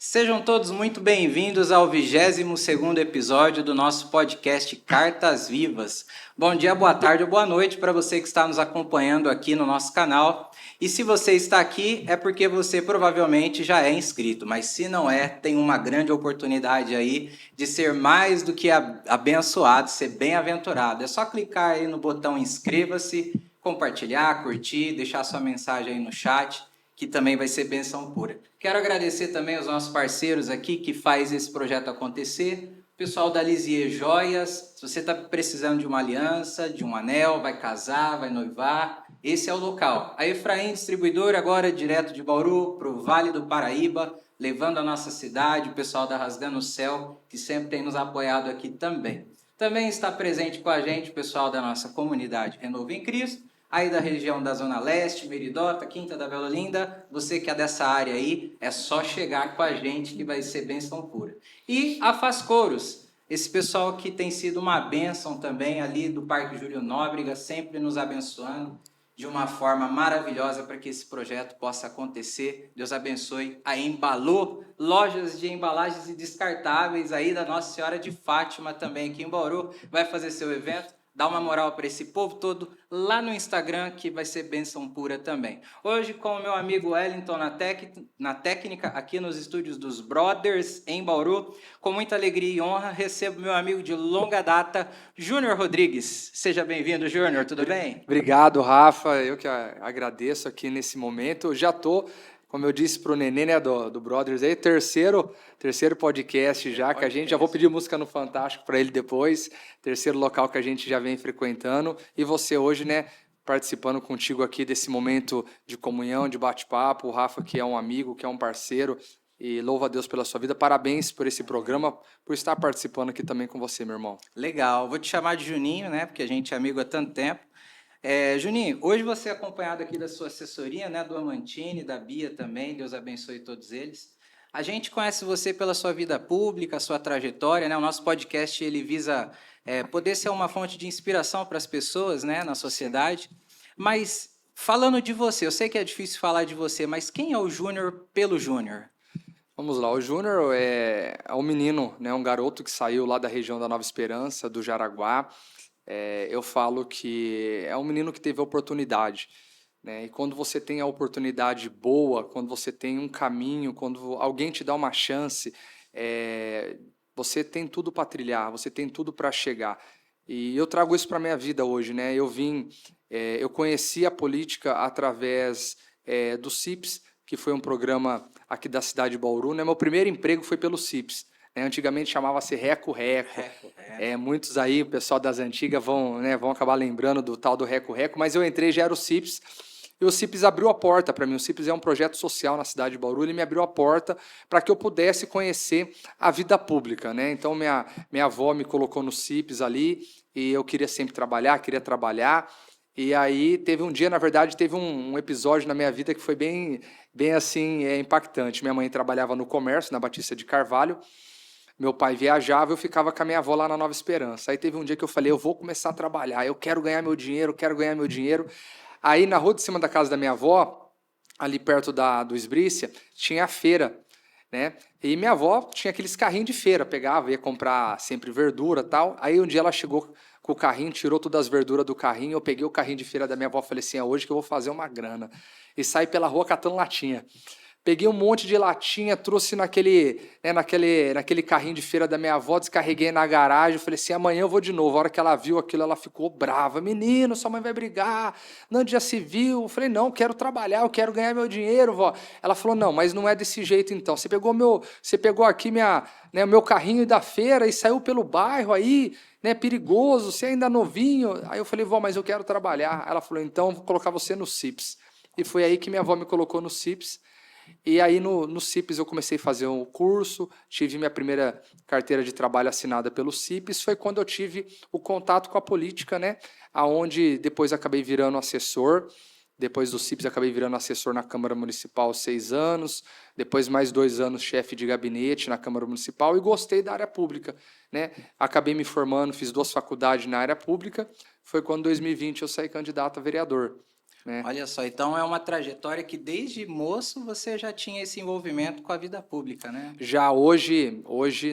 Sejam todos muito bem-vindos ao 22º episódio do nosso podcast Cartas Vivas. Bom dia, boa tarde ou boa noite para você que está nos acompanhando aqui no nosso canal. E se você está aqui é porque você provavelmente já é inscrito, mas se não é, tem uma grande oportunidade aí de ser mais do que abençoado, ser bem-aventurado. É só clicar aí no botão inscreva-se, compartilhar, curtir, deixar sua mensagem aí no chat, que também vai ser bênção pura. Quero agradecer também aos nossos parceiros aqui que faz esse projeto acontecer. O pessoal da Lisier Joias, se você está precisando de uma aliança, de um anel, vai casar, vai noivar, esse é o local. A Efraim Distribuidora, agora direto de Bauru para o Vale do Paraíba, levando a nossa cidade, o pessoal da Rasgando o Céu, que sempre tem nos apoiado aqui também. Também está presente com a gente o pessoal da nossa comunidade Renovo em Cristo, aí da região da Zona Leste, Meridota, Quinta da Bela Olinda, você que é dessa área aí, é só chegar com a gente que vai ser bênção pura. E a Faz Couros, esse pessoal que tem sido uma bênção também ali do Parque Júlio Nóbrega, sempre nos abençoando de uma forma maravilhosa para que esse projeto possa acontecer. Deus abençoe a Embalô, lojas de embalagens e descartáveis aí da Nossa Senhora de Fátima também aqui em Bauru, vai fazer seu evento. Dá uma moral para esse povo todo lá no Instagram, que vai ser bênção pura também. Hoje, com o meu amigo Wellington na técnica, aqui nos estúdios dos Brothers, em Bauru, com muita alegria e honra, recebo meu amigo de longa data, Júnior Rodrigues. Seja bem-vindo, Júnior, tudo bem? Obrigado, Rafa. Eu que agradeço aqui nesse momento. Eu já estou, como eu disse para o Nenê, né, do Brothers, aí, terceiro podcast já, que a gente, já vou pedir música no Fantástico para ele depois, terceiro local que a gente já vem frequentando, e você hoje, né, participando contigo aqui desse momento de comunhão, de bate-papo, o Rafa que é um amigo, que é um parceiro, e louvo a Deus pela sua vida. Parabéns por esse programa, por estar participando aqui também com você, meu irmão. Legal, vou te chamar de Juninho, né, porque a gente é amigo há tanto tempo. Juninho, hoje você é acompanhado aqui da sua assessoria, né, do Amantini, da Bia também, Deus abençoe todos eles. A gente conhece você pela sua vida pública, sua trajetória, né? O nosso podcast ele visa poder ser uma fonte de inspiração para as pessoas, né, na sociedade. Mas falando de você, eu sei que é difícil falar de você, mas quem é o Júnior pelo Júnior? Vamos lá, o Júnior é um menino, né, um garoto que saiu lá da região da Nova Esperança, do Jaraguá. Eu falo que é um menino que teve oportunidade, né? E quando você tem a oportunidade boa, quando você tem um caminho, quando alguém te dá uma chance, você tem tudo para trilhar, você tem tudo para chegar. E eu trago isso para a minha vida hoje, né? Eu conheci a política através do CIPS, que foi um programa aqui da cidade de Bauru, né? Meu primeiro emprego foi pelo CIPS. Antigamente chamava-se Reco-Reco. Muitos aí, o pessoal das antigas, vão acabar lembrando do tal do Reco-Reco, mas eu entrei, já era o CIPS, e o CIPS abriu a porta para mim. O CIPS é um projeto social na cidade de Bauru, ele me abriu a porta para que eu pudesse conhecer a vida pública, né? Então, minha avó me colocou no CIPS ali, e eu queria sempre queria trabalhar, e aí teve um dia, na verdade, teve um episódio na minha vida que foi bem assim, impactante. Minha mãe trabalhava no comércio, na Batista de Carvalho, meu pai viajava, eu ficava com a minha avó lá na Nova Esperança. Aí teve um dia que eu falei, eu vou começar a trabalhar, eu quero ganhar meu dinheiro, quero ganhar meu dinheiro. Aí na rua de cima da casa da minha avó, ali perto do Esbrícia, tinha a feira, né? E minha avó tinha aqueles carrinhos de feira, pegava, ia comprar sempre verdura e tal. Aí um dia ela chegou com o carrinho, tirou todas as verduras do carrinho, eu peguei o carrinho de feira da minha avó e falei assim, é hoje que eu vou fazer uma grana. E saí pela rua catando latinha. Peguei um monte de latinha, trouxe naquele carrinho de feira da minha avó, descarreguei na garagem, falei assim, amanhã eu vou de novo. A hora que ela viu aquilo, ela ficou brava. Menino, sua mãe vai brigar, não, já se viu. Eu falei, não, quero trabalhar, eu quero ganhar meu dinheiro, vó. Ela falou, não, mas não é desse jeito então. Você pegou aqui meu carrinho da feira e saiu pelo bairro aí, né, perigoso, você ainda é novinho. Aí eu falei, vó, mas eu quero trabalhar. Ela falou, então eu vou colocar você no CIPS. E foi aí que minha avó me colocou no CIPS. E aí no CIPS eu comecei a fazer um curso, tive minha primeira carteira de trabalho assinada pelo CIPS, foi quando eu tive o contato com a política, né? Aonde depois acabei virando assessor, depois do CIPS acabei virando assessor na Câmara Municipal 6 anos, depois mais 2 anos chefe de gabinete na Câmara Municipal e gostei da área pública, né? Acabei me formando, fiz 2 faculdades na área pública, foi quando em 2020 eu saí candidato a vereador. né? Olha só, então é uma trajetória que desde moço você já tinha esse envolvimento com a vida pública, né? Já hoje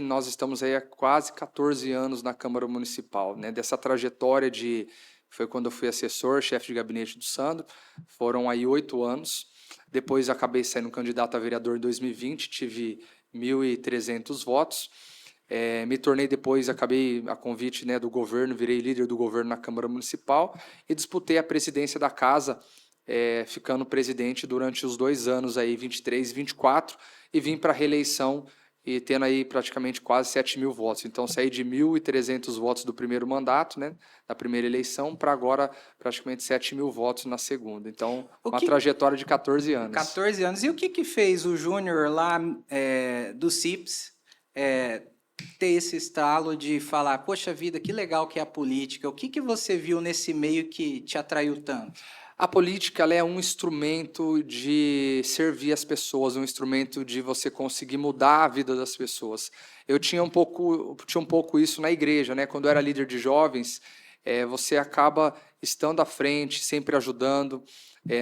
nós estamos aí há quase 14 anos na Câmara Municipal, né? Dessa trajetória foi quando eu fui assessor, chefe de gabinete do Sandro, foram aí 8 anos. Depois acabei sendo candidato a vereador em 2020, tive 1.300 votos. Me tornei depois, acabei a convite, né, do governo, virei líder do governo na Câmara Municipal e disputei a presidência da casa, ficando presidente durante os 2 anos aí, 23 e 24, e vim para a reeleição e tendo aí praticamente quase 7.000 votos. Então saí de 1.300 votos do primeiro mandato, né, da primeira eleição, para agora praticamente 7.000 votos na segunda. Então, uma trajetória de 14 anos. 14 anos. E o que fez o Júnior lá do CIPS ter esse estalo de falar, poxa vida, que legal que é a política? O que você viu nesse meio que te atraiu tanto? A política ela é um instrumento de servir as pessoas, um instrumento de você conseguir mudar a vida das pessoas. Eu tinha um pouco isso na igreja, né? Quando eu era líder de jovens, você acaba estando à frente, sempre ajudando.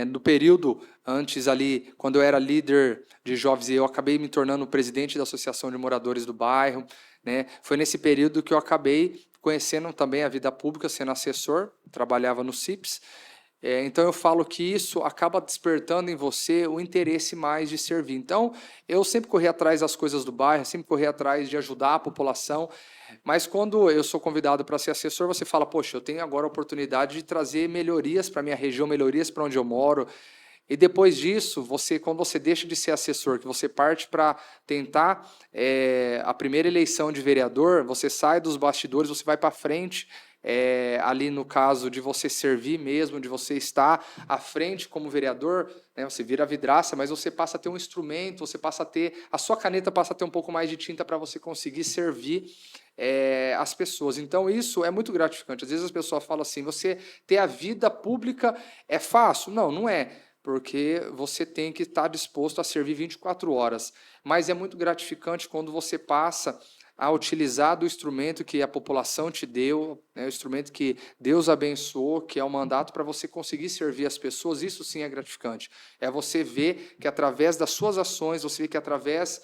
No período antes ali, quando eu era líder de jovens, eu acabei me tornando presidente da Associação de Moradores do Bairro, né? Foi nesse período que eu acabei conhecendo também a vida pública, sendo assessor, trabalhava no CIPS. Então eu falo que isso acaba despertando em você o interesse mais de servir. Então eu sempre corri atrás das coisas do bairro, sempre corri atrás de ajudar a população, mas quando eu sou convidado para ser assessor, você fala, poxa, eu tenho agora a oportunidade de trazer melhorias para a minha região, melhorias para onde eu moro. E depois disso, quando você deixa de ser assessor, que você parte para tentar a primeira eleição de vereador, você sai dos bastidores, você vai para frente, ali no caso de você servir mesmo, de você estar à frente como vereador, né, você vira vidraça, mas você passa a ter um instrumento, a sua caneta passa a ter um pouco mais de tinta para você conseguir servir as pessoas. Então isso é muito gratificante. Às vezes as pessoas falam assim, você ter a vida pública é fácil? Não, não é. Porque você tem que estar disposto a servir 24 horas. Mas é muito gratificante quando você passa a utilizar do instrumento que a população te deu, né, o instrumento que Deus abençoou, que é o mandato para você conseguir servir as pessoas. Isso sim é gratificante. É você ver que através das suas ações, você vê que através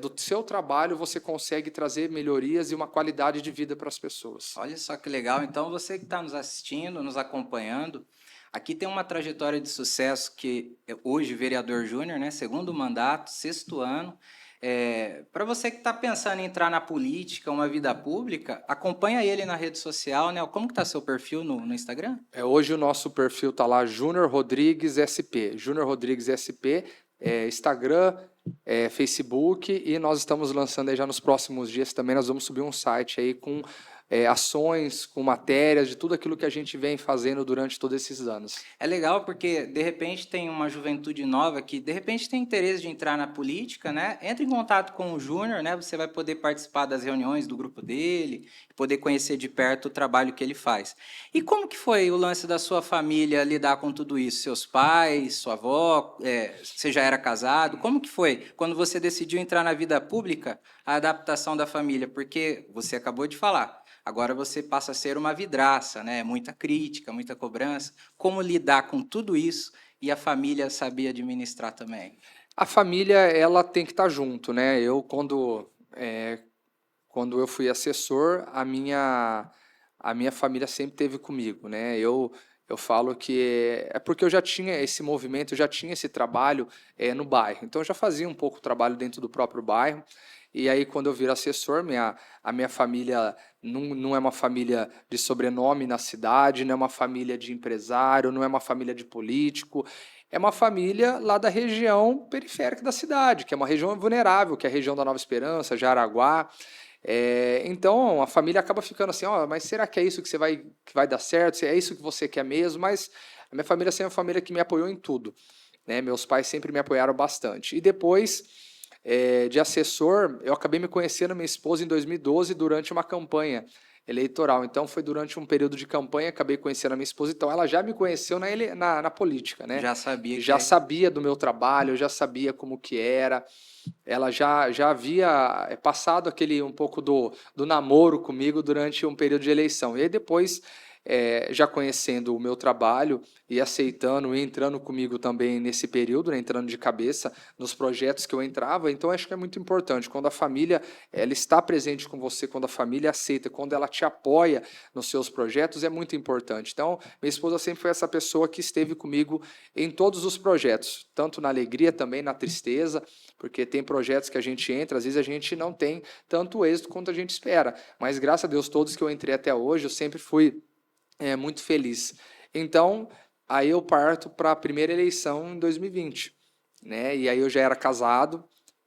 do seu trabalho você consegue trazer melhorias e uma qualidade de vida para as pessoas. Olha só que legal. Então você que está nos assistindo, nos acompanhando, aqui tem uma trajetória de sucesso que hoje vereador Júnior, né, segundo mandato, 6º ano. Para você que está pensando em entrar na política, uma vida pública, acompanha ele na rede social, né? Como que está seu perfil no Instagram? Hoje o nosso perfil está lá, Júnior Rodrigues SP. Júnior Rodrigues SP, Instagram, Facebook, e nós estamos lançando aí já nos próximos dias também, nós vamos subir um site aí com ações, com matérias, de tudo aquilo que a gente vem fazendo durante todos esses anos. É legal porque, de repente, tem uma juventude nova que, de repente, tem interesse de entrar na política, né? Entra em contato com o Júnior, né? Você vai poder participar das reuniões do grupo dele, poder conhecer de perto o trabalho que ele faz. E como que foi o lance da sua família lidar com tudo isso? Seus pais, sua avó, você já era casado? Como que foi quando você decidiu entrar na vida pública, a adaptação da família? Porque você acabou de falar, agora você passa a ser uma vidraça, né? Muita crítica, muita cobrança. Como lidar com tudo isso e a família saber administrar também? A família, ela tem que estar junto, né? Quando eu fui assessor, a minha família sempre esteve comigo, né? Eu falo que é porque eu já tinha esse movimento, eu já tinha esse trabalho no bairro. Então, eu já fazia um pouco o trabalho dentro do próprio bairro. E aí, quando eu viro assessor, a minha família não é uma família de sobrenome na cidade, não é uma família de empresário, não é uma família de político. É uma família lá da região periférica da cidade, que é uma região vulnerável, que é a região da Nova Esperança, Jaraguá. Então, a família acaba ficando assim, mas será que é isso que vai dar certo? Se é isso que você quer mesmo? Mas a minha família sempre é uma família que me apoiou em tudo, né? Meus pais sempre me apoiaram bastante. E depois de assessor, eu acabei me conhecendo minha esposa em 2012 durante uma campanha eleitoral. Então, foi durante um período de campanha, acabei conhecendo a minha esposa. Então, ela já me conheceu na política, né? Já sabia já sabia do meu trabalho, já sabia como que era. Ela já havia passado um pouco do namoro comigo durante um período de eleição. E aí depois já conhecendo o meu trabalho e aceitando e entrando comigo também nesse período, né, entrando de cabeça nos projetos que eu entrava. Então, acho que é muito importante, quando a família ela está presente com você, quando a família aceita, quando ela te apoia nos seus projetos, é muito importante. Então, minha esposa sempre foi essa pessoa que esteve comigo em todos os projetos, tanto na alegria, também na tristeza, porque tem projetos que a gente entra, às vezes a gente não tem tanto êxito quanto a gente espera, mas graças a Deus, todos que eu entrei até hoje, eu sempre fui muito feliz. Então, aí eu parto para a primeira eleição em 2020, né? E aí eu já era casado,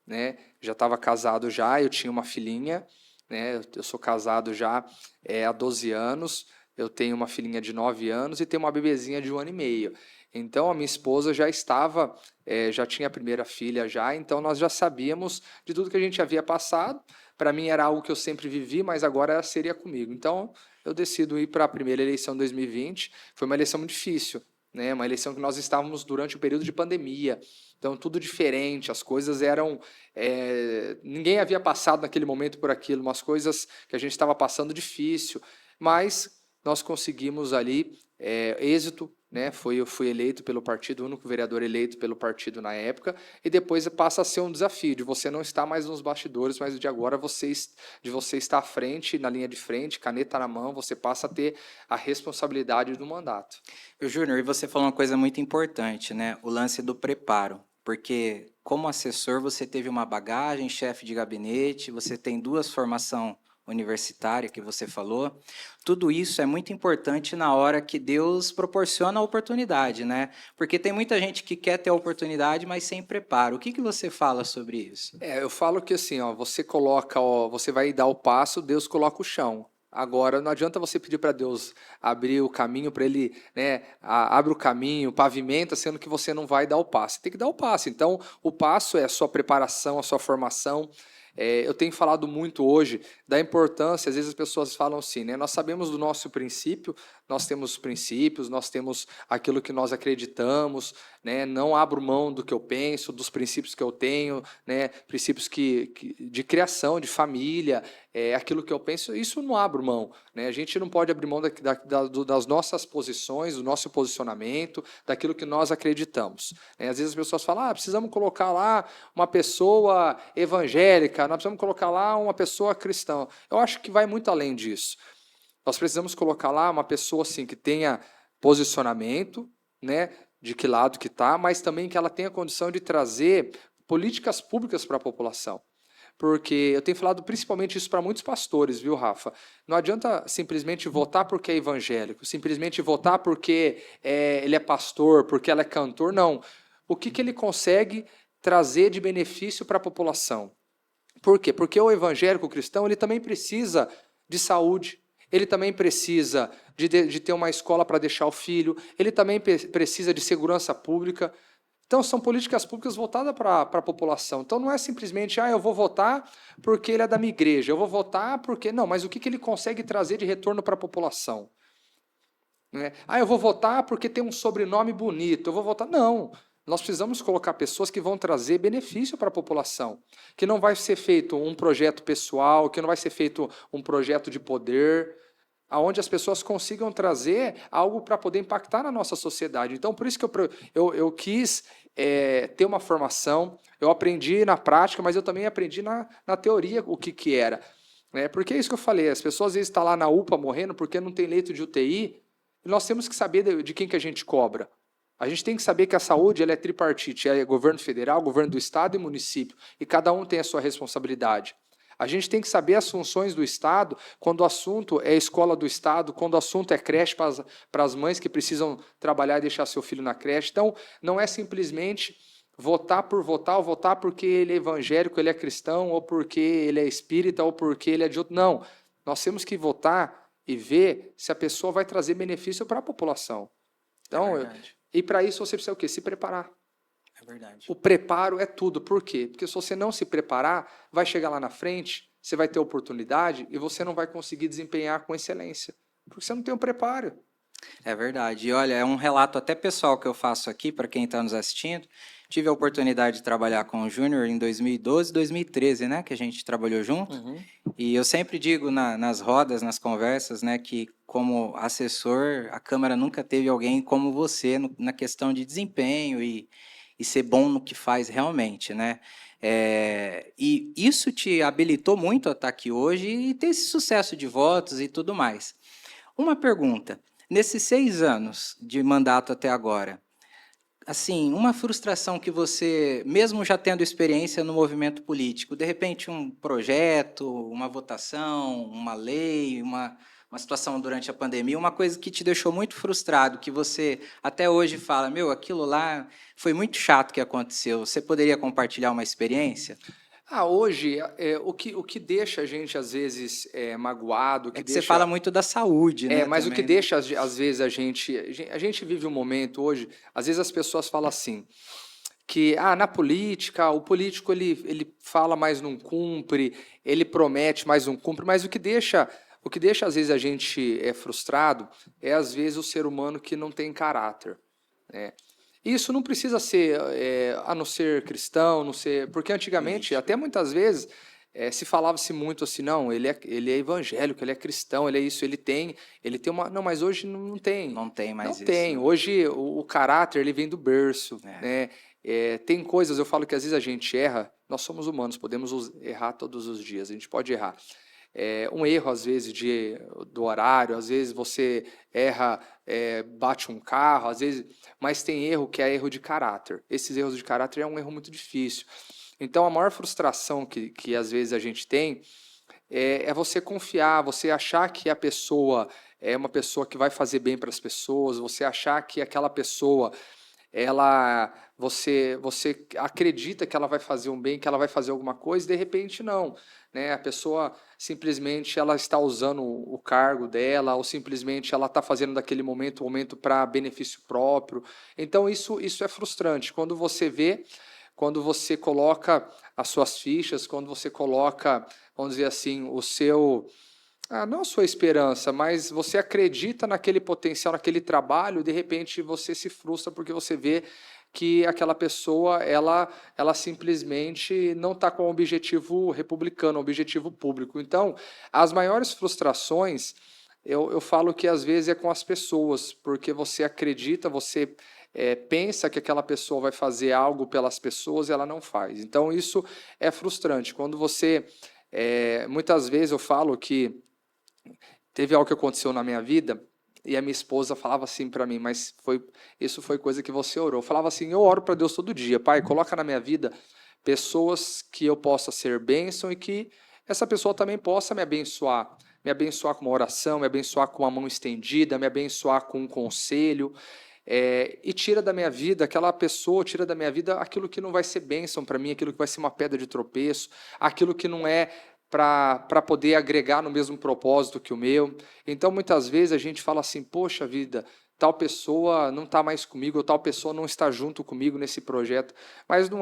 né? Já estava casado já, eu tinha uma filhinha, né? Eu sou casado já há 12 anos, eu tenho uma filhinha de 9 anos e tenho uma bebezinha de 1 ano e meio. Então, a minha esposa já estava, já tinha a primeira filha já, então nós já sabíamos de tudo que a gente havia passado. Para mim era algo que eu sempre vivi, mas agora seria comigo. Então, eu decido ir para a primeira eleição de 2020. Foi uma eleição muito difícil, né? Uma eleição que nós estávamos durante o período de pandemia. Então, tudo diferente, as coisas eram... ninguém havia passado naquele momento por aquilo, umas coisas que a gente estava passando difícil, mas nós conseguimos ali êxito, né? Eu fui eleito pelo partido, o único vereador eleito pelo partido na época, e depois passa a ser um desafio de você não estar mais nos bastidores, mas de agora de você estar à frente, na linha de frente, caneta na mão, você passa a ter a responsabilidade do mandato. Júnior, e você falou uma coisa muito importante, né? O lance do preparo, porque como assessor você teve uma bagagem, chefe de gabinete, você tem 2 formações universitárias que você falou. Tudo isso é muito importante na hora que Deus proporciona a oportunidade, né? Porque tem muita gente que quer ter a oportunidade, mas sem preparo. O que você fala sobre isso? Eu falo que assim, ó, você coloca, ó, você vai dar o passo, Deus coloca o chão. Agora, não adianta você pedir para Deus abrir o caminho para Ele, né, abre o caminho, pavimenta, sendo que você não vai dar o passo. Você tem que dar o passo. Então, o passo é a sua preparação, a sua formação. Eu tenho falado muito hoje da importância, às vezes as pessoas falam assim, né, nós sabemos do nosso princípio, nós temos princípios, nós temos aquilo que nós acreditamos, né, não abro mão do que eu penso, dos princípios que eu tenho, né, princípios de criação, de família, aquilo que eu penso, isso não abro mão, né, a gente não pode abrir mão das nossas posições, do nosso posicionamento, daquilo que nós acreditamos. Né? Às vezes as pessoas falam, precisamos colocar lá uma pessoa evangélica, nós precisamos colocar lá uma pessoa cristã. Eu acho que vai muito além disso. Nós precisamos colocar lá uma pessoa assim, que tenha posicionamento, né, de que lado que está, mas também que ela tenha condição de trazer políticas públicas para a população. Porque eu tenho falado principalmente isso para muitos pastores, viu, Rafa? Não adianta simplesmente votar porque é evangélico, simplesmente votar porque ele é pastor, porque ela é cantor, não. O que ele consegue trazer de benefício para a população? Por quê? Porque o evangélico cristão ele também precisa de saúde, ele também precisa de ter uma escola para deixar o filho, ele também precisa de segurança pública. Então, são políticas públicas voltadas para a população. Então, não é simplesmente, eu vou votar porque ele é da minha igreja, eu vou votar porque... Não, mas o que ele consegue trazer de retorno para a população? Né? Eu vou votar porque tem um sobrenome bonito, eu vou votar... Não, nós precisamos colocar pessoas que vão trazer benefício para a população, que não vai ser feito um projeto pessoal, que não vai ser feito um projeto de poder, aonde as pessoas consigam trazer algo para poder impactar na nossa sociedade. Então, por isso que eu quis ter uma formação, eu aprendi na prática, mas eu também aprendi na teoria o que era. Né? Porque é isso que eu falei, as pessoas às vezes estão lá na UPA morrendo porque não tem leito de UTI, e nós temos que saber de quem que a gente cobra. A gente tem que saber que a saúde ela é tripartite, é governo federal, governo do estado e município, e cada um tem a sua responsabilidade. A gente tem que saber as funções do Estado quando o assunto é escola do Estado, quando o assunto é creche para as mães que precisam trabalhar e deixar seu filho na creche. Então, não é simplesmente votar por votar, ou votar porque ele é evangélico, ele é cristão, ou porque ele é espírita, ou porque ele é de outro. Não, nós temos que votar e ver se a pessoa vai trazer benefício para a população. Então, e para isso você precisa o quê? Se preparar. É verdade. O preparo é tudo. Por quê? Porque se você não se preparar, vai chegar lá na frente, você vai ter oportunidade e você não vai conseguir desempenhar com excelência. Porque você não tem o preparo. É verdade. E olha, é um relato até pessoal que eu faço aqui para quem está nos assistindo. Tive a oportunidade de trabalhar com o Júnior em 2012, 2013, né, que a gente trabalhou junto. Uhum. E eu sempre digo nas rodas, nas conversas, né, que como assessor, a Câmara nunca teve alguém como você na questão de desempenho e ser bom no que faz realmente, né? E isso te habilitou muito a estar aqui hoje e ter esse sucesso de votos e tudo mais. Uma pergunta: nesses 6 anos de mandato até agora, assim, uma frustração que você, mesmo já tendo experiência no movimento político, de repente um projeto, uma votação, uma lei, uma situação durante a pandemia, uma coisa que te deixou muito frustrado, que você até hoje fala, meu, aquilo lá foi muito chato que aconteceu. Você poderia compartilhar uma experiência? Hoje, o que deixa a gente, às vezes, magoado, o É que que você fala deixa. muito da saúde, né, Mas o que também, né? deixa, às vezes, a gente vive um momento hoje, às vezes as pessoas falam assim, que na política, o político ele fala, mas não cumpre, ele promete, mas não cumpre, mas o que deixa às vezes a gente frustrado é às vezes o ser humano que não tem caráter, né? Isso não precisa ser a não ser cristão, não ser, porque antigamente, Político. até muitas vezes, se falava-se muito assim, não, ele é evangélico, ele é cristão, ele é isso, ele tem uma, não, mas hoje não tem. Não tem Não mais isso, tem. né? Hoje o caráter ele vem do berço, É. né? Tem coisas, eu falo que às vezes a gente erra, nós somos humanos, podemos errar todos os dias, a gente pode errar. Um erro, às vezes, do horário, às vezes você erra, bate um carro, às vezes, mas tem erro que é erro de caráter. Esses erros de caráter é um erro muito difícil. Então, a maior frustração que às vezes a gente tem é você confiar, você achar que a pessoa é uma pessoa que vai fazer bem para as pessoas, você achar que aquela pessoa você acredita que ela vai fazer um bem, que ela vai fazer alguma coisa, e de repente não, né? A pessoa simplesmente ela está usando o cargo dela, ou simplesmente ela está fazendo daquele momento um momento para benefício próprio. Então isso é frustrante quando você vê, quando você coloca as suas fichas, quando você coloca, vamos dizer assim, o seu não a sua esperança, mas você acredita naquele potencial, naquele trabalho, e de repente você se frustra porque você vê que aquela pessoa, ela simplesmente não está com o objetivo republicano, o objetivo público. Então, as maiores frustrações, eu falo que às vezes é com as pessoas, porque você acredita, você pensa que aquela pessoa vai fazer algo pelas pessoas e ela não faz. Então, isso é frustrante. Quando você, muitas vezes eu falo que teve algo que aconteceu na minha vida e a minha esposa falava assim para mim, mas isso foi coisa que você orou. Eu falava assim, eu oro para Deus todo dia, Pai, coloca na minha vida pessoas que eu possa ser bênção e que essa pessoa também possa me abençoar com uma oração, me abençoar com uma mão estendida, me abençoar com um conselho, e tira da minha vida aquela pessoa, tira da minha vida aquilo que não vai ser bênção para mim, aquilo que vai ser uma pedra de tropeço, aquilo que não é para poder agregar no mesmo propósito que o meu. Então, muitas vezes a gente fala assim, poxa vida, tal pessoa não está mais comigo, ou tal pessoa não está junto comigo nesse projeto. Mas não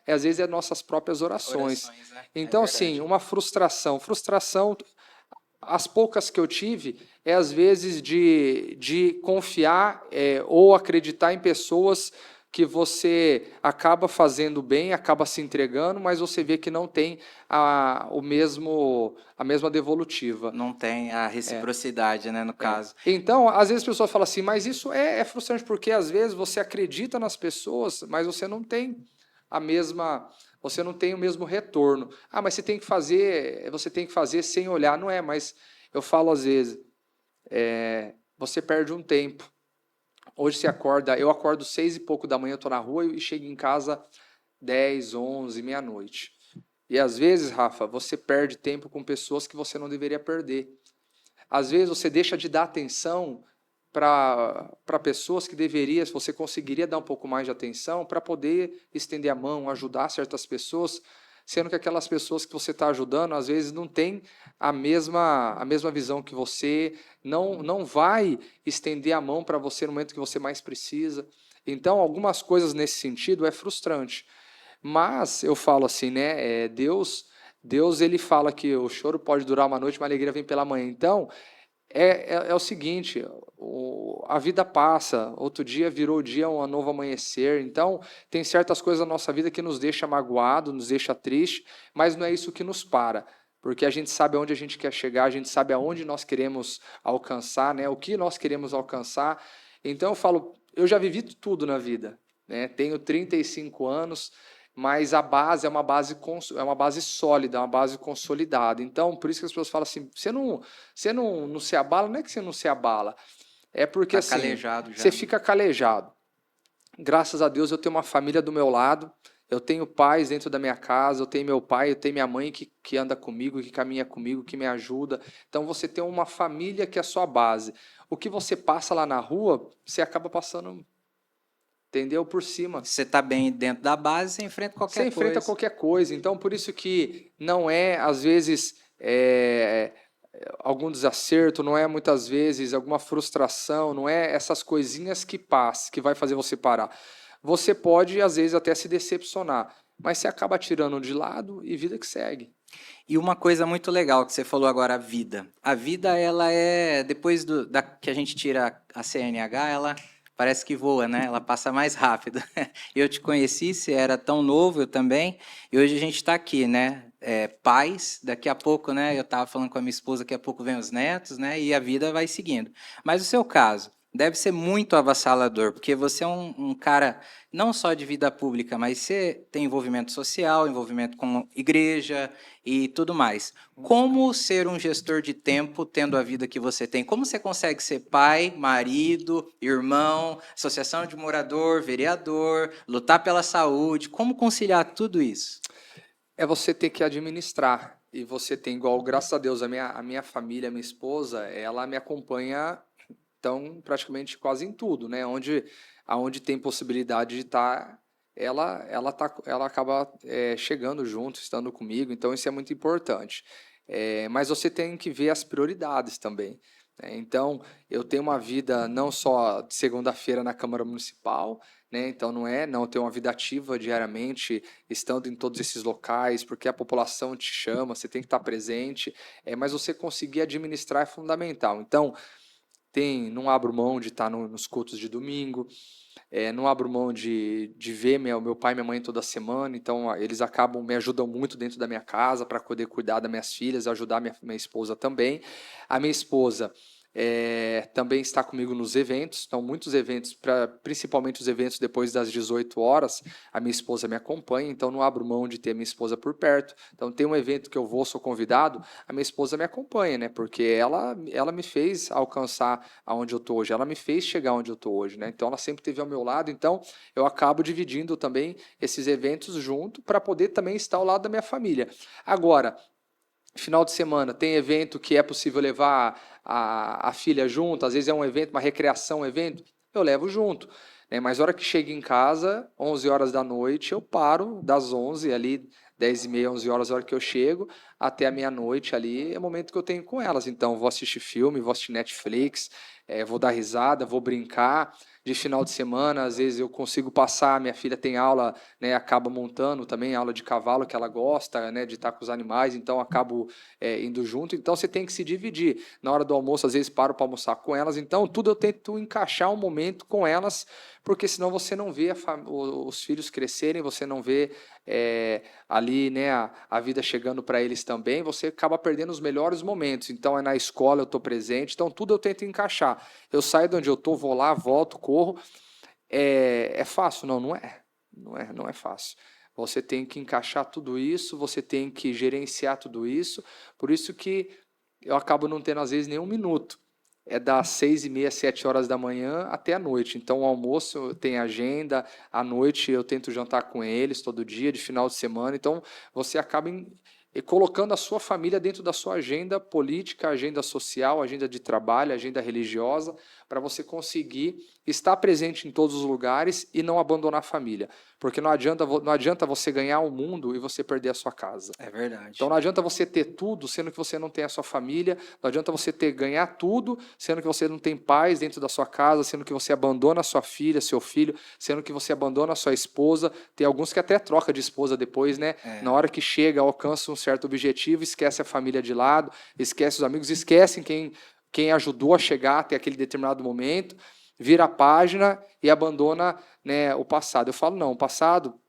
às vezes é nossas próprias orações. Orações, né? É Então, assim, verdade. uma frustração. Frustração, as poucas que eu tive, é às vezes de confiar ou acreditar em pessoas que você acaba fazendo bem, acaba se entregando, mas você vê que não tem a mesma devolutiva. Não tem a reciprocidade, né, no caso. Então, às vezes as pessoas falam assim, mas isso é frustrante, porque às vezes você acredita nas pessoas, mas você não tem você não tem o mesmo retorno. Mas você tem que fazer sem olhar, não é, mas eu falo às vezes, você perde um tempo. Hoje eu acordo 6 e pouco da manhã, estou na rua e chego em casa 10, 11, meia-noite. E às vezes, Rafa, você perde tempo com pessoas que você não deveria perder. Às vezes você deixa de dar atenção para pessoas que você conseguiria dar um pouco mais de atenção para poder estender a mão, ajudar certas pessoas, sendo que aquelas pessoas que você está ajudando, às vezes não têm a mesma visão que você, não vai estender a mão para você no momento que você mais precisa. Então, algumas coisas nesse sentido é frustrante. Mas eu falo assim, né? Deus ele fala que o choro pode durar uma noite, mas a alegria vem pela manhã. Então, É o seguinte, a vida passa, outro dia virou dia, um novo amanhecer, então tem certas coisas na nossa vida que nos deixa magoado, nos deixa triste, mas não é isso que nos para, porque a gente sabe aonde a gente quer chegar, a gente sabe aonde nós queremos alcançar, né, o que nós queremos alcançar. Então eu falo, eu já vivi tudo na vida, né, tenho 35 anos, mas a base é uma base sólida, é uma base consolidada. Então, por isso que as pessoas falam assim, você não se abala, não é que você não se abala, é porque Tá assim, calejado já, você né? fica calejado. Graças a Deus eu tenho uma família do meu lado, eu tenho pais dentro da minha casa, eu tenho meu pai, eu tenho minha mãe que anda comigo, que caminha comigo, que me ajuda. Então você tem uma família que é a sua base. O que você passa lá na rua, você acaba passando, entendeu? Por cima. Se você tá bem dentro da base, você enfrenta Você qualquer enfrenta coisa. qualquer coisa. Então, por isso que não é, às vezes, algum desacerto, não é muitas vezes alguma frustração, não é essas coisinhas que passam, que vai fazer você parar. Você pode, às vezes, até se decepcionar, mas você acaba tirando de lado e vida que segue. E uma coisa muito legal que você falou agora, a vida. A vida, ela é, depois que a gente tira a CNH, ela parece que voa, né? Ela passa mais rápido. Eu te conheci, você era tão novo, eu também, e hoje a gente está aqui, né? Pais, daqui a pouco, né? Eu estava falando com a minha esposa, daqui a pouco vem os netos, né? E a vida vai seguindo. Mas o seu caso deve ser muito avassalador, porque você é um cara não só de vida pública, mas você tem envolvimento social, envolvimento com igreja e tudo mais. Como ser um gestor de tempo tendo a vida que você tem? Como você consegue ser pai, marido, irmão, associação de morador, vereador, lutar pela saúde? Como conciliar tudo isso? É você ter que administrar. E você tem igual, graças a Deus, a minha família, a minha esposa, ela me acompanha, então, praticamente quase em tudo, né? Aonde tem possibilidade de estar, ela acaba chegando junto, estando comigo, então isso é muito importante. Mas você tem que ver as prioridades também, né? Então, eu tenho uma vida não só de segunda-feira na Câmara Municipal, né? Então, não ter uma vida ativa diariamente, estando em todos esses locais, porque a população te chama, você tem que estar presente, mas você conseguir administrar é fundamental. Então, não abro mão de estar nos cultos de domingo, não abro mão de ver meu pai e minha mãe toda semana, então eles me ajudam muito dentro da minha casa para poder cuidar das minhas filhas, ajudar minha esposa também. A minha esposa também está comigo nos eventos, então muitos eventos, principalmente os eventos depois das 18 horas, a minha esposa me acompanha, então não abro mão de ter a minha esposa por perto. Então tem um evento que eu vou, sou convidado, a minha esposa me acompanha, né? Porque ela me fez alcançar aonde eu estou hoje, ela me fez chegar onde eu estou hoje, né? Então ela sempre esteve ao meu lado, então eu acabo dividindo também esses eventos junto para poder também estar ao lado da minha família. Agora, final de semana tem evento que é possível levar a filha junto, às vezes é um evento, uma recreação, um evento, eu levo junto, né? Mas a hora que chega em casa, 11 horas da noite, eu paro das 11 ali, 10h30, 11 horas, a hora que eu chego, até a meia-noite ali, é o momento que eu tenho com elas. Então, vou assistir filme, vou assistir Netflix, vou dar risada, vou brincar. De final de semana, às vezes eu consigo passar, minha filha tem aula, né, acaba montando também aula de cavalo que ela gosta, né, de estar com os animais, então acabo indo junto. Então você tem que se dividir. Na hora do almoço, às vezes paro para almoçar com elas, então tudo eu tento encaixar um momento com elas, porque senão você não vê os filhos crescerem, você não vê ali, né, a vida chegando para eles também, você acaba perdendo os melhores momentos. Então na escola eu estou presente, então tudo eu tento encaixar. Eu saio de onde eu estou, vou lá, volto, corro. É fácil? Não, não é. Não é fácil. Você tem que encaixar tudo isso, você tem que gerenciar tudo isso. Por isso que eu acabo não tendo, às vezes, nem um minuto. É das 6h30, 7 horas da manhã até a noite. Então, o almoço tem agenda, à noite eu tento jantar com eles todo dia, de final de semana. Então, você acaba colocando a sua família dentro da sua agenda política, agenda social, agenda de trabalho, agenda religiosa, para você conseguir estar presente em todos os lugares e não abandonar a família. Porque não adianta você ganhar o mundo e você perder a sua casa. É verdade. Então não adianta você ter tudo, sendo que você não tem a sua família, não adianta você ganhar tudo, sendo que você não tem paz dentro da sua casa, sendo que você abandona a sua filha, seu filho, sendo que você abandona a sua esposa. Tem alguns que até troca de esposa depois, né? Na hora que chega, alcança um certo objetivo, esquece a família de lado, esquece os amigos, esquecem quem ajudou a chegar até aquele determinado momento, vira a página e abandona, né, o passado. Eu falo, não, o passado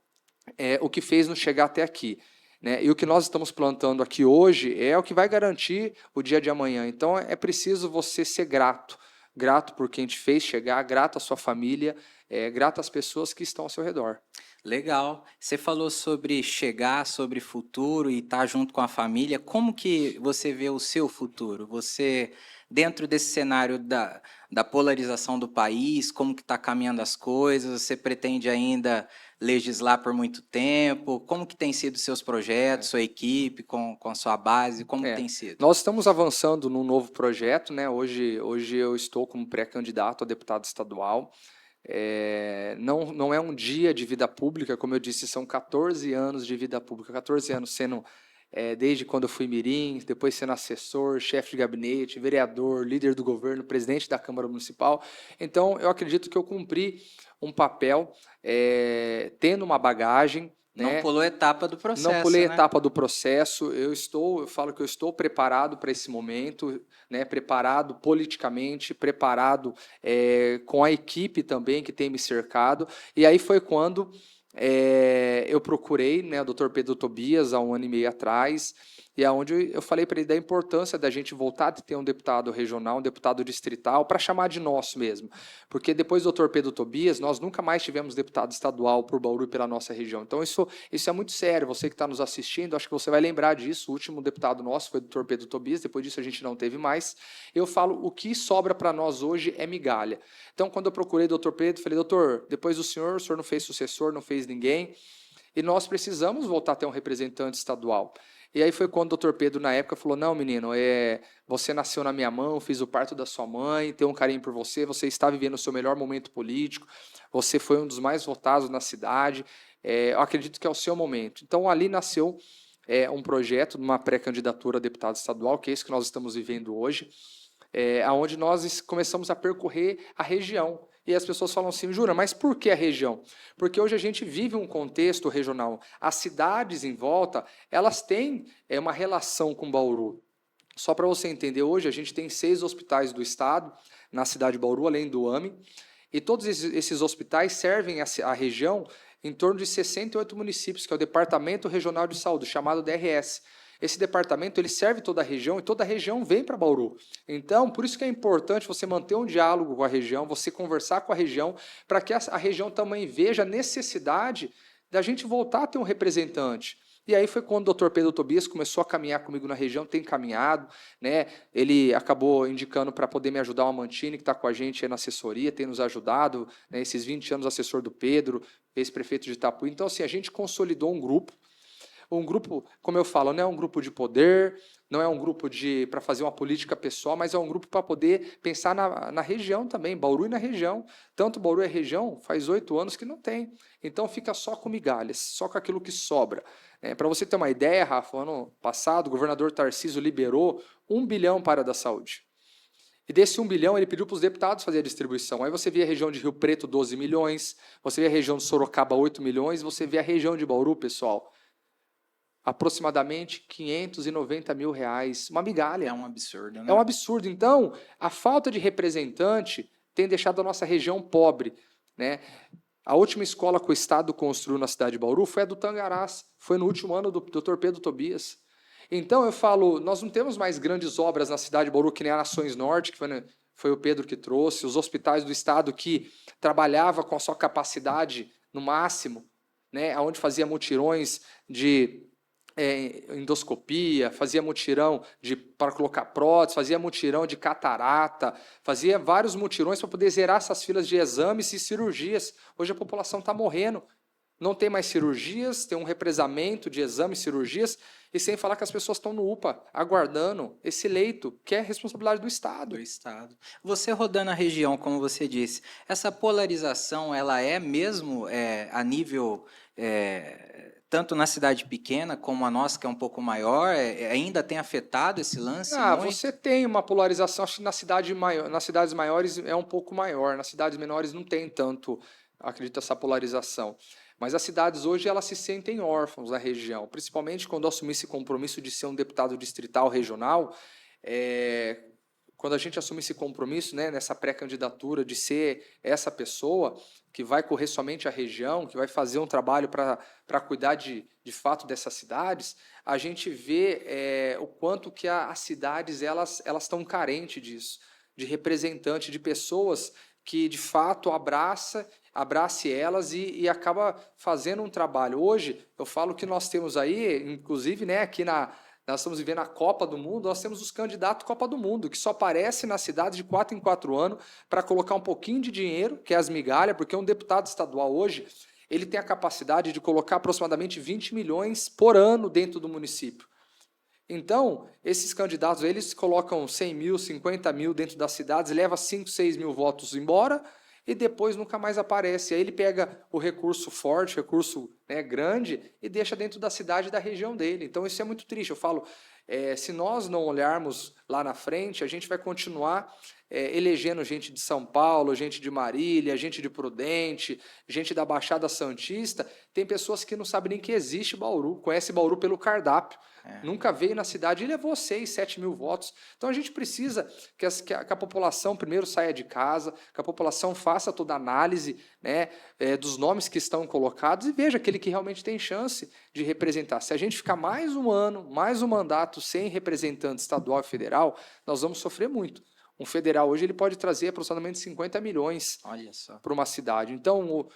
é o que fez nos chegar até aqui, né? E o que nós estamos plantando aqui hoje é o que vai garantir o dia de amanhã. Então é preciso você ser grato, grato por quem te fez chegar, grato à sua família, grato às pessoas que estão ao seu redor. Legal. Você falou sobre chegar, sobre futuro e estar junto com a família. Como que você vê o seu futuro? Você, dentro desse cenário da polarização do país, como que está caminhando as coisas? Você pretende ainda legislar por muito tempo? Como que tem sido seus projetos, sua equipe, com a sua base? Como que tem sido? Nós estamos avançando num novo projeto, né? Hoje eu estou como pré-candidato a deputado estadual. Não é um dia de vida pública, como eu disse, são 14 anos de vida pública, 14 anos sendo, desde quando eu fui mirim, depois sendo assessor, chefe de gabinete, vereador, líder do governo, presidente da Câmara Municipal. Então, eu acredito que eu cumpri um papel, tendo uma bagagem, Não né? pulou etapa do processo, Não pulei né? etapa do processo. Eu falo que eu estou preparado para esse momento, né? Preparado politicamente, preparado com a equipe também que tem me cercado. E aí foi quando eu procurei, né, o Dr. Pedro Tobias há 1 ano e meio atrás, e aonde eu falei para ele da importância da gente voltar a ter um deputado regional, um deputado distrital, para chamar de nosso mesmo. Porque depois do Dr. Pedro Tobias, nós nunca mais tivemos deputado estadual por Bauru e pela nossa região. Então isso é muito sério. Você que está nos assistindo, acho que você vai lembrar disso. O último deputado nosso foi o Dr. Pedro Tobias, depois disso a gente não teve mais. Eu falo, o que sobra para nós hoje é migalha. Então, quando eu procurei o Dr. Pedro, falei, doutor, depois do senhor, o senhor não fez sucessor, não fez ninguém, e nós precisamos voltar a ter um representante estadual. E aí foi quando o Dr. Pedro, na época, falou, não, menino, você nasceu na minha mão, fiz o parto da sua mãe, tenho um carinho por você, você está vivendo o seu melhor momento político, você foi um dos mais votados na cidade, eu acredito que é o seu momento. Então, ali nasceu um projeto de uma pré-candidatura a deputado estadual, que é isso que nós estamos vivendo hoje, onde nós começamos a percorrer a região. E as pessoas falam assim, Jura, mas por que a região? Porque hoje a gente vive um contexto regional. As cidades em volta, elas têm uma relação com Bauru. Só para você entender, hoje a gente tem 6 hospitais do estado, na cidade de Bauru, além do AME, e todos esses hospitais servem a região em torno de 68 municípios, que é o Departamento Regional de Saúde, chamado DRS. Esse departamento ele serve toda a região e toda a região vem para Bauru. Então, por isso que é importante você manter um diálogo com a região, você conversar com a região, para que a região também veja a necessidade da gente voltar a ter um representante. E aí foi quando o Dr. Pedro Tobias começou a caminhar comigo na região, tem caminhado, né? Ele acabou indicando para poder me ajudar o Amantini, que está com a gente aí na assessoria, tem nos ajudado, né? Esses 20 anos assessor do Pedro, ex-prefeito de Itapuí. Então, assim, a gente consolidou um grupo, como eu falo, não é um grupo de poder, não é um grupo para fazer uma política pessoal, mas é um grupo para poder pensar na região também, Bauru e na região. Tanto Bauru e a região faz 8 anos que não tem. Então fica só com migalhas, só com aquilo que sobra. Para você ter uma ideia, Rafa, ano passado o governador Tarcísio liberou 1 bilhão para a área da saúde. E desse 1 bilhão, ele pediu para os deputados fazer a distribuição. Aí você vê a região de Rio Preto, 12 milhões, você vê a região de Sorocaba, 8 milhões, você vê a região de Bauru, pessoal, aproximadamente R$ 590 mil, uma migalha. É um absurdo, né? É um absurdo. Então, a falta de representante tem deixado a nossa região pobre, né? A última escola que o Estado construiu na cidade de Bauru foi a do Tangarás, foi no último ano do Dr. Pedro Tobias. Então, eu falo, nós não temos mais grandes obras na cidade de Bauru, que nem a Nações Norte, que foi o Pedro que trouxe, os hospitais do Estado que trabalhava com a sua capacidade no máximo, né? Onde fazia mutirões de endoscopia, fazia mutirão para colocar prótese, fazia mutirão de catarata, fazia vários mutirões para poder zerar essas filas de exames e cirurgias. Hoje a população está morrendo. Não tem mais cirurgias, tem um represamento de exames e cirurgias, e sem falar que as pessoas estão no UPA, aguardando esse leito, que é responsabilidade do Estado. Do Estado. Você rodando a região, como você disse, essa polarização, ela é mesmo a nível... tanto na cidade pequena como a nossa, que é um pouco maior, ainda tem afetado esse lance? Você tem uma polarização, acho que nas cidades maiores é um pouco maior, nas cidades menores não tem tanto, acredito, essa polarização. Mas as cidades hoje elas se sentem órfãos na região, principalmente quando eu assumi esse compromisso de ser um deputado distrital regional, quando a gente assume esse compromisso, né, nessa pré-candidatura de ser essa pessoa que vai correr somente a região, que vai fazer um trabalho para cuidar de fato dessas cidades, a gente vê o quanto que as cidades elas estão carentes disso, de representante, de pessoas que de fato abrace elas e acaba fazendo um trabalho. Hoje, eu falo que nós temos aí, inclusive, né, nós estamos vivendo a Copa do Mundo, nós temos os candidatos Copa do Mundo, que só aparecem na cidade de 4 em 4 anos para colocar um pouquinho de dinheiro, que é as migalhas, porque um deputado estadual hoje, ele tem a capacidade de colocar aproximadamente 20 milhões por ano dentro do município. Então, esses candidatos, eles colocam 100 mil, 50 mil dentro das cidades, leva 5, 6 mil votos embora e depois nunca mais aparece. Aí ele pega o recurso forte, recurso, né, grande e deixa dentro da cidade e da região dele. Então, isso é muito triste. Eu falo, se nós não olharmos lá na frente, a gente vai continuar elegendo gente de São Paulo, gente de Marília, gente de Prudente, gente da Baixada Santista. Tem pessoas que não sabem nem que existe Bauru, conhece Bauru pelo cardápio. Nunca veio na cidade e levou 6, 7 mil votos. Então a gente precisa que a população primeiro saia de casa, que a população faça toda a análise, né, dos nomes que estão colocados e veja aquele que realmente tem chance de representar. Se a gente ficar mais um ano, mais um mandato sem representante estadual e federal, nós vamos sofrer muito. Um federal hoje ele pode trazer aproximadamente 50 milhões para uma cidade. Então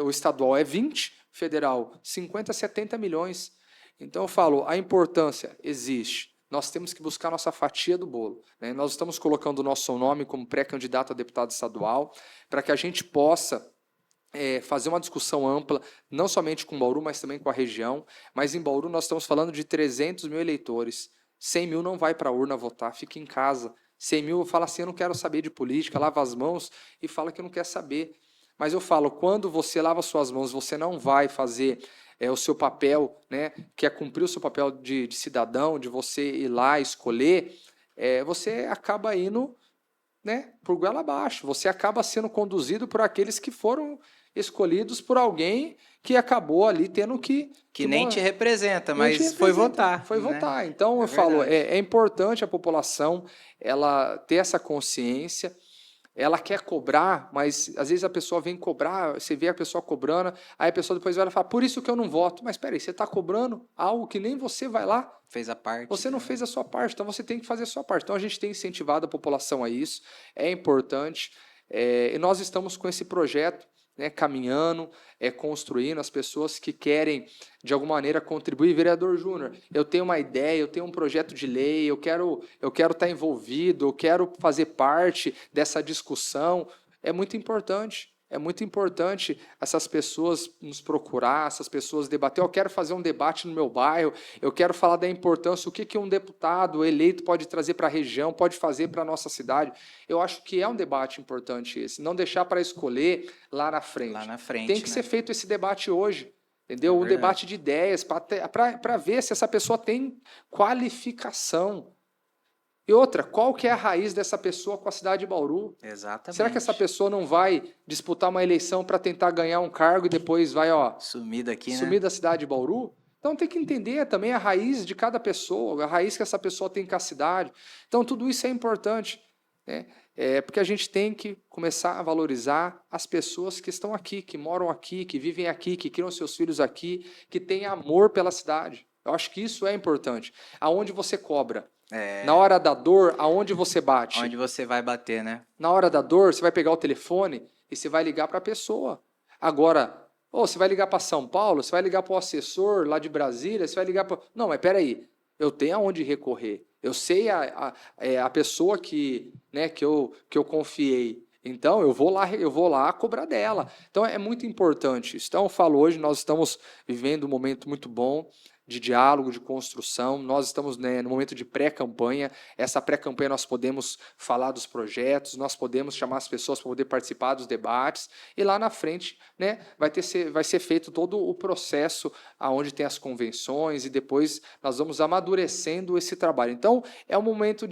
o estadual é 20, federal 50, 70 milhões. Então eu falo, a importância existe. Nós temos que buscar nossa fatia do bolo, né? Nós estamos colocando o nosso nome como pré-candidato a deputado estadual para que a gente possa fazer uma discussão ampla, não somente com Bauru, mas também com a região. Mas em Bauru nós estamos falando de 300 mil eleitores. 100 mil não vai para a urna votar, fica em casa. 100 mil fala assim, eu não quero saber de política, lava as mãos e fala que não quer saber. Mas eu falo, quando você lava suas mãos, você não vai fazer o seu papel, né, que é cumprir o seu papel de cidadão, de você ir lá escolher, você acaba indo, né, por goela abaixo. Você acaba sendo conduzido por aqueles que foram escolhidos por alguém que acabou ali tendo que nem te representa, mas foi votar. Foi né? votar. Então, eu falo, é importante a população ela ter essa consciência. Ela quer cobrar, mas às vezes a pessoa vem cobrar, você vê a pessoa cobrando, aí a pessoa depois vai lá e fala, por isso que eu não voto. Mas espera aí, você está cobrando algo que nem você vai lá? Fez a parte. Você não fez a sua parte, então você tem que fazer a sua parte. Então a gente tem incentivado a população a isso, é importante. E nós estamos com esse projeto, né, caminhando, construindo as pessoas que querem, de alguma maneira, contribuir. Vereador Júnior, eu tenho uma ideia, eu tenho um projeto de lei, eu quero estar envolvido, eu quero fazer parte dessa discussão. É muito importante. É muito importante essas pessoas nos procurar, essas pessoas debater. Eu quero fazer um debate no meu bairro, eu quero falar da importância, o que um deputado eleito pode trazer para a região, pode fazer para a nossa cidade. Eu acho que é um debate importante esse, não deixar para escolher lá na frente. Lá na frente, tem que ser feito esse debate hoje, entendeu? Um debate de ideias, para ver se essa pessoa tem qualificação. E outra, qual que é a raiz dessa pessoa com a cidade de Bauru? Exatamente. Será que essa pessoa não vai disputar uma eleição para tentar ganhar um cargo e depois vai sumir daqui, sumir da cidade de Bauru? Então tem que entender também a raiz de cada pessoa, a raiz que essa pessoa tem com a cidade. Então tudo isso é importante, né? Porque a gente tem que começar a valorizar as pessoas que estão aqui, que moram aqui, que vivem aqui, que criam seus filhos aqui, que têm amor pela cidade. Eu acho que isso é importante. Aonde você cobra? Na hora da dor, aonde você bate? Onde você vai bater, né? Na hora da dor, você vai pegar o telefone e você vai ligar para a pessoa. Agora, você vai ligar para São Paulo, você vai ligar para o assessor lá de Brasília, você vai ligar para... Não, mas peraí, eu tenho aonde recorrer. Eu sei a pessoa que eu confiei. Então, eu vou lá cobrar dela. Então, é muito importante isso. Então, eu falo hoje, nós estamos vivendo um momento muito bom de diálogo, de construção. Nós estamos, né, no momento de pré-campanha. Essa pré-campanha nós podemos falar dos projetos, nós podemos chamar as pessoas para poder participar dos debates. E lá na frente, né, vai ser feito todo o processo onde tem as convenções e depois nós vamos amadurecendo esse trabalho. Então, é o momento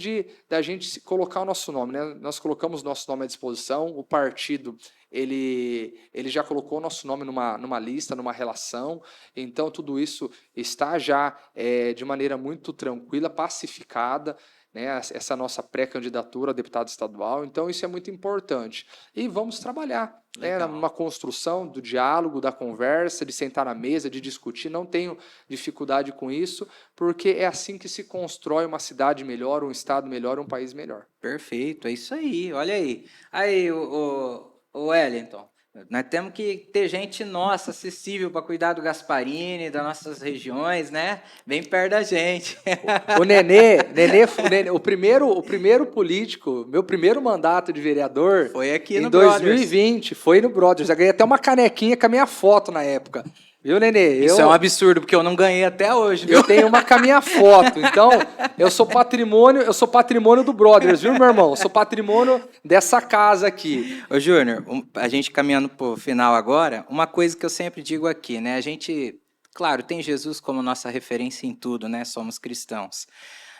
da gente colocar o nosso nome, né? Nós colocamos nosso nome à disposição, o partido ele já colocou o nosso nome numa lista, numa relação, então tudo isso está já de maneira muito tranquila, pacificada, né, essa nossa pré-candidatura a deputado estadual. Então, isso é muito importante. E vamos trabalhar, né, numa construção do diálogo, da conversa, de sentar na mesa, de discutir. Não tenho dificuldade com isso, porque é assim que se constrói uma cidade melhor, um estado melhor, um país melhor. Perfeito, é isso aí, olha aí. Aí, o Wellington, nós temos que ter gente nossa, acessível para cuidar do Gasparini, das nossas regiões, né? Bem perto da gente. O Nenê, o primeiro político, meu primeiro mandato de vereador, Foi aqui em no 2020, foi no Brothers. Já ganhei até uma canequinha com a minha foto na época. Viu, Nenê? Isso é um absurdo, porque eu não ganhei até hoje, viu? Eu tenho uma com a minha foto. Então, eu sou patrimônio do Brothers, viu, meu irmão? Eu sou patrimônio dessa casa aqui. Ô, Júnior, a gente caminhando pro final agora, uma coisa que eu sempre digo aqui, né? A gente, claro, tem Jesus como nossa referência em tudo, né? Somos cristãos.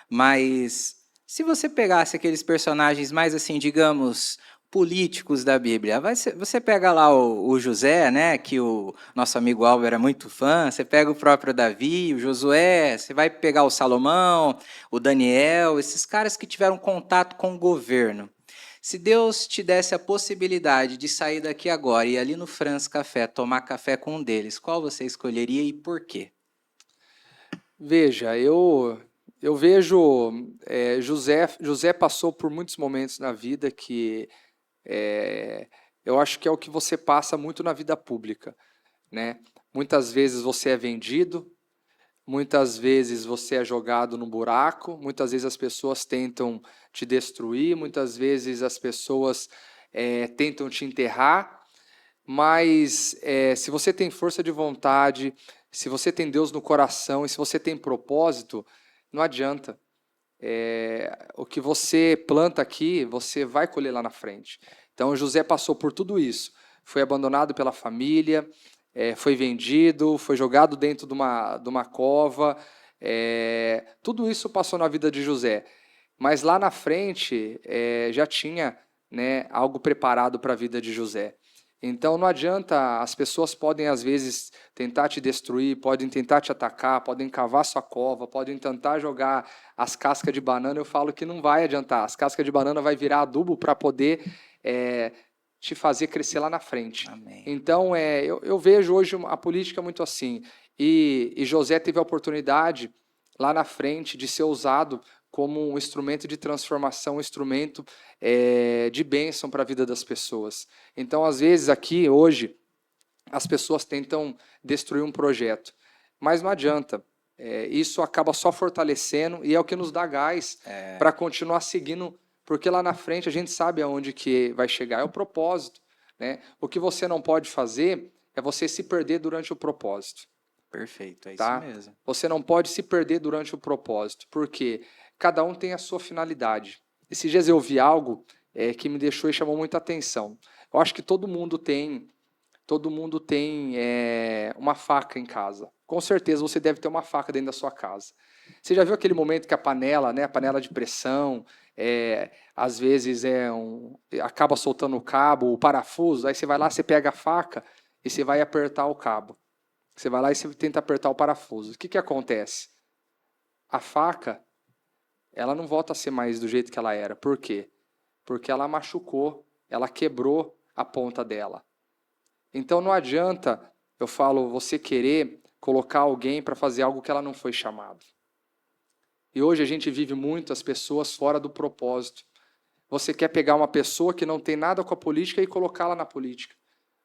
Mas se você pegasse aqueles personagens mais assim, digamos, políticos da Bíblia, você pega lá o José, né, que o nosso amigo Álvaro era muito fã, você pega o próprio Davi, o Josué, você vai pegar o Salomão, o Daniel, esses caras que tiveram contato com o governo. Se Deus te desse a possibilidade de sair daqui agora e ir ali no France Café tomar café com um deles, qual você escolheria e por quê? Veja, eu vejo José passou por muitos momentos na vida que eu acho que é o que você passa muito na vida pública, né? Muitas vezes você é vendido, muitas vezes você é jogado no buraco, muitas vezes as pessoas tentam te destruir, muitas vezes as pessoas tentam te enterrar, mas se você tem força de vontade, se você tem Deus no coração e se você tem propósito, não adianta. O que você planta aqui, você vai colher lá na frente. Então, José passou por tudo isso. Foi abandonado pela família, foi vendido, foi jogado dentro de uma cova. Tudo isso passou na vida de José. Mas lá na frente já tinha, né, algo preparado para a vida de José. Então não adianta, as pessoas podem às vezes tentar te destruir, podem tentar te atacar, podem cavar sua cova, podem tentar jogar as cascas de banana. Eu falo que não vai adiantar, as cascas de banana vai virar adubo para poder te fazer crescer lá na frente. Amém. Então eu vejo hoje a política muito assim, e José teve a oportunidade lá na frente de ser usado como um instrumento de transformação, um instrumento de bênção para a vida das pessoas. Então, às vezes, aqui, hoje, as pessoas tentam destruir um projeto, mas não adianta. Isso acaba só fortalecendo e é o que nos dá gás para continuar seguindo, porque lá na frente a gente sabe aonde que vai chegar, é o propósito, né? O que você não pode fazer é você se perder durante o propósito. Perfeito, é Tá? isso mesmo. Você não pode se perder durante o propósito, porque cada um tem a sua finalidade. Esses dias eu vi algo que me deixou e chamou muita atenção. Eu acho que todo mundo tem uma faca em casa. Com certeza você deve ter uma faca dentro da sua casa. Você já viu aquele momento que a panela, né, a panela de pressão, às vezes acaba soltando o cabo, o parafuso, aí você vai lá, você pega a faca e você vai apertar o cabo. Você vai lá e você tenta apertar o parafuso. O que acontece? A faca, ela não volta a ser mais do jeito que ela era. Por quê? Porque ela machucou, ela quebrou a ponta dela. Então não adianta, eu falo, você querer colocar alguém para fazer algo que ela não foi chamado. E hoje a gente vive muito as pessoas fora do propósito. Você quer pegar uma pessoa que não tem nada com a política e colocá-la na política.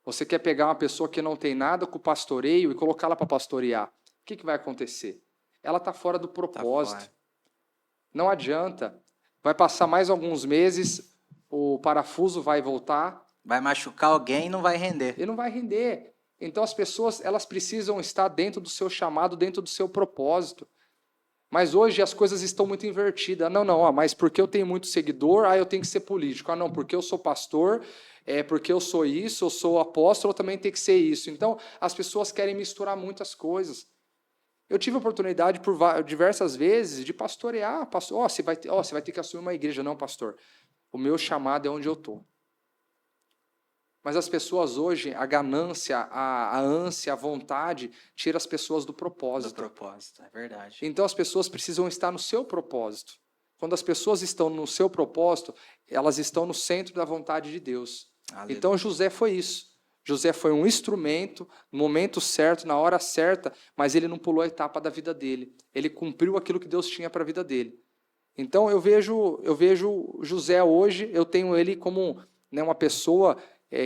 Você quer pegar uma pessoa que não tem nada com o pastoreio e colocá-la para pastorear. O que vai acontecer? Ela está fora do propósito. Tá. Não adianta. Vai passar mais alguns meses, o parafuso vai voltar. Vai machucar alguém e não vai render. E não vai render. Então as pessoas elas precisam estar dentro do seu chamado, dentro do seu propósito. Mas hoje as coisas estão muito invertidas. Não, mas porque eu tenho muito seguidor, eu tenho que ser político. Não, porque eu sou pastor, porque eu sou isso, eu sou apóstolo, eu também tenho que ser isso. Então, as pessoas querem misturar muitas coisas. Eu tive a oportunidade por diversas vezes de pastorear. Você vai ter que assumir uma igreja. Não, pastor. O meu chamado é onde eu estou. Mas as pessoas hoje, a ganância, a ânsia, a vontade, tira as pessoas do propósito. Do propósito, é verdade. Então as pessoas precisam estar no seu propósito. Quando as pessoas estão no seu propósito, elas estão no centro da vontade de Deus. Aleluia. Então José foi isso. José foi um instrumento, no momento certo, na hora certa, mas ele não pulou a etapa da vida dele. Ele cumpriu aquilo que Deus tinha para a vida dele. Então eu vejo José hoje, eu tenho ele como, né, uma pessoa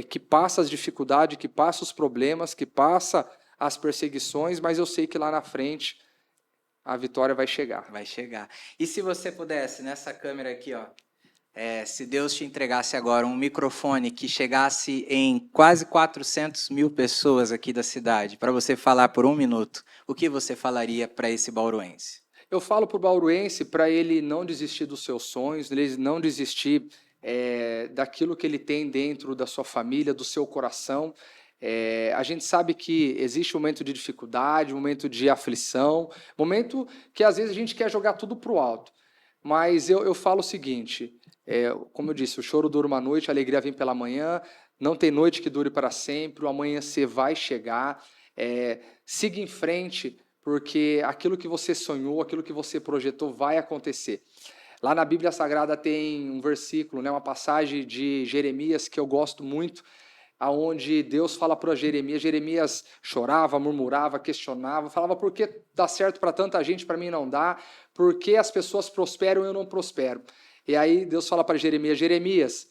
que passa as dificuldades, que passa os problemas, que passa as perseguições, mas eu sei que lá na frente a vitória vai chegar. Vai chegar. E se você pudesse, nessa câmera aqui, ó, se Deus te entregasse agora um microfone que chegasse em quase 400 mil pessoas aqui da cidade, para você falar por 1 minuto, o que você falaria para esse bauruense? Eu falo para o bauruense para ele não desistir dos seus sonhos, ele não desistir daquilo que ele tem dentro da sua família, do seu coração. A gente sabe que existe um momento de dificuldade, um momento de aflição, momento que às vezes a gente quer jogar tudo para o alto. Mas eu falo o seguinte, como eu disse, o choro dura uma noite, a alegria vem pela manhã, não tem noite que dure para sempre, o amanhecer vai chegar, siga em frente, porque aquilo que você sonhou, aquilo que você projetou vai acontecer. Lá na Bíblia Sagrada tem um versículo, né, uma passagem de Jeremias que eu gosto muito, aonde Deus fala para Jeremias, Jeremias chorava, murmurava, questionava, falava: por que dá certo para tanta gente, para mim não dá? Por que as pessoas prosperam e eu não prospero? E aí Deus fala para Jeremias, Jeremias,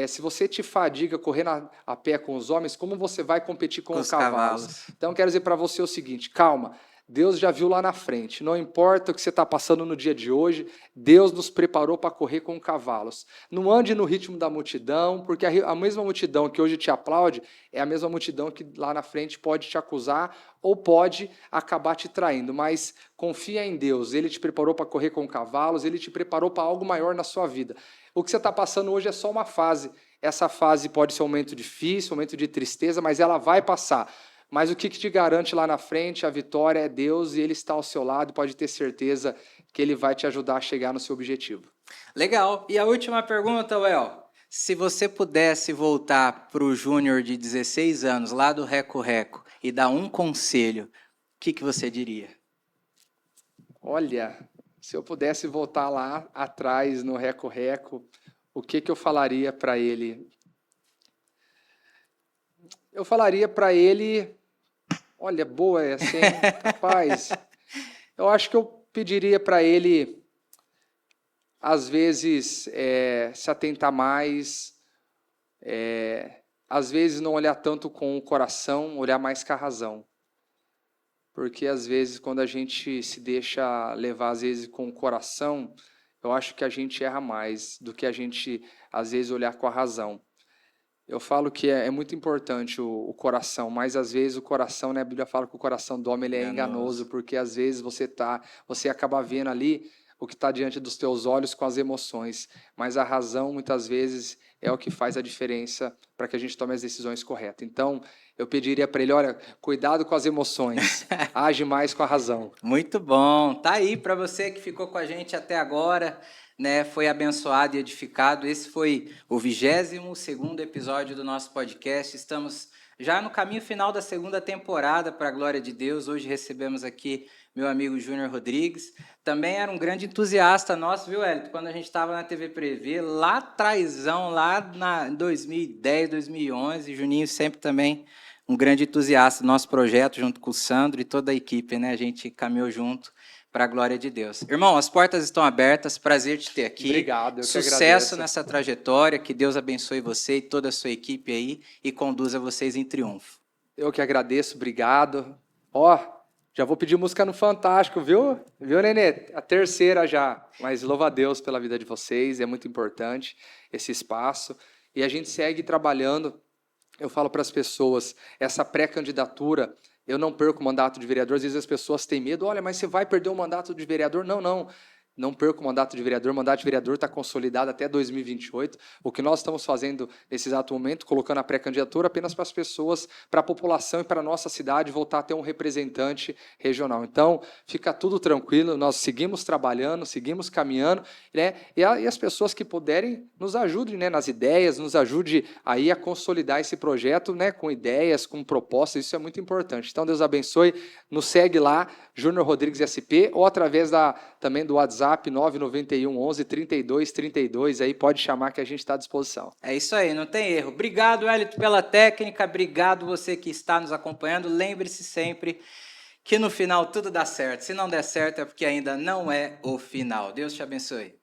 se você te fadiga correndo a pé com os homens, como você vai competir com os cavalos? Então quero dizer para você o seguinte, calma, Deus já viu lá na frente, não importa o que você está passando no dia de hoje, Deus nos preparou para correr com cavalos. Não ande no ritmo da multidão, porque a mesma multidão que hoje te aplaude é a mesma multidão que lá na frente pode te acusar ou pode acabar te traindo, mas confia em Deus, Ele te preparou para correr com cavalos, Ele te preparou para algo maior na sua vida. O que você está passando hoje é só uma fase, essa fase pode ser um momento difícil, um momento de tristeza, mas ela vai passar. Mas o que te garante lá na frente? A vitória é Deus e Ele está ao seu lado, pode ter certeza que Ele vai te ajudar a chegar no seu objetivo. Legal. E a última pergunta, Well, se você pudesse voltar para o Júnior de 16 anos, lá do Reco Reco, e dar um conselho, o que você diria? Olha, se eu pudesse voltar lá atrás no Reco Reco, o que eu falaria para ele? Eu falaria para ele, olha, boa essa, hein? Rapaz, eu acho que eu pediria para ele, às vezes, se atentar mais, às vezes não olhar tanto com o coração, olhar mais com a razão. Porque, às vezes, quando a gente se deixa levar, às vezes, com o coração, eu acho que a gente erra mais do que a gente, às vezes, olhar com a razão. Eu falo que é muito importante o coração, mas às vezes o coração, né, a Bíblia fala que o coração do homem ele é enganoso, porque às vezes você acaba vendo ali o que está diante dos teus olhos com as emoções, mas a razão muitas vezes é o que faz a diferença para que a gente tome as decisões corretas. Então, eu pediria para ele, olha, cuidado com as emoções, age mais com a razão. Muito bom, tá aí para você que ficou com a gente até agora, né, foi abençoado e edificado. Esse foi o 22º episódio do nosso podcast. Estamos já no caminho final da 2ª temporada, para a glória de Deus. Hoje recebemos aqui meu amigo Júnior Rodrigues. Também era um grande entusiasta nosso, viu, Hélio? Quando a gente estava na TV Prevê, lá atrásão, lá em 2010, 2011, Juninho sempre também um grande entusiasta do nosso projeto, junto com o Sandro e toda a equipe, né? A gente caminhou junto para a glória de Deus. Irmão, as portas estão abertas, prazer te ter aqui. Obrigado, eu que agradeço. Sucesso nessa trajetória, que Deus abençoe você e toda a sua equipe aí e conduza vocês em triunfo. Eu que agradeço, obrigado. Já vou pedir música no Fantástico, viu? Viu, Nenê? A 3ª já. Mas louva a Deus pela vida de vocês, é muito importante esse espaço. E a gente segue trabalhando. Eu falo para as pessoas, essa pré-candidatura, eu não perco o mandato de vereador, às vezes as pessoas têm medo, olha, mas você vai perder o mandato de vereador? Não perco o mandato de vereador está consolidado até 2028. O que nós estamos fazendo nesse exato momento, colocando a pré-candidatura apenas para as pessoas, para a população e para a nossa cidade voltar a ter um representante regional. Então, fica tudo tranquilo, nós seguimos trabalhando, seguimos caminhando, né? E as pessoas que puderem nos ajudem, né, nas ideias, nos ajude aí a consolidar esse projeto, né, com ideias, com propostas, isso é muito importante. Então, Deus abençoe, nos segue lá, Júnior Rodrigues SP, ou através da também do WhatsApp 991 11 32 32, aí pode chamar que a gente está à disposição. É isso aí, não tem erro. Obrigado, Elito, pela técnica, obrigado você que está nos acompanhando. Lembre-se sempre que no final tudo dá certo. Se não der certo é porque ainda não é o final. Deus te abençoe.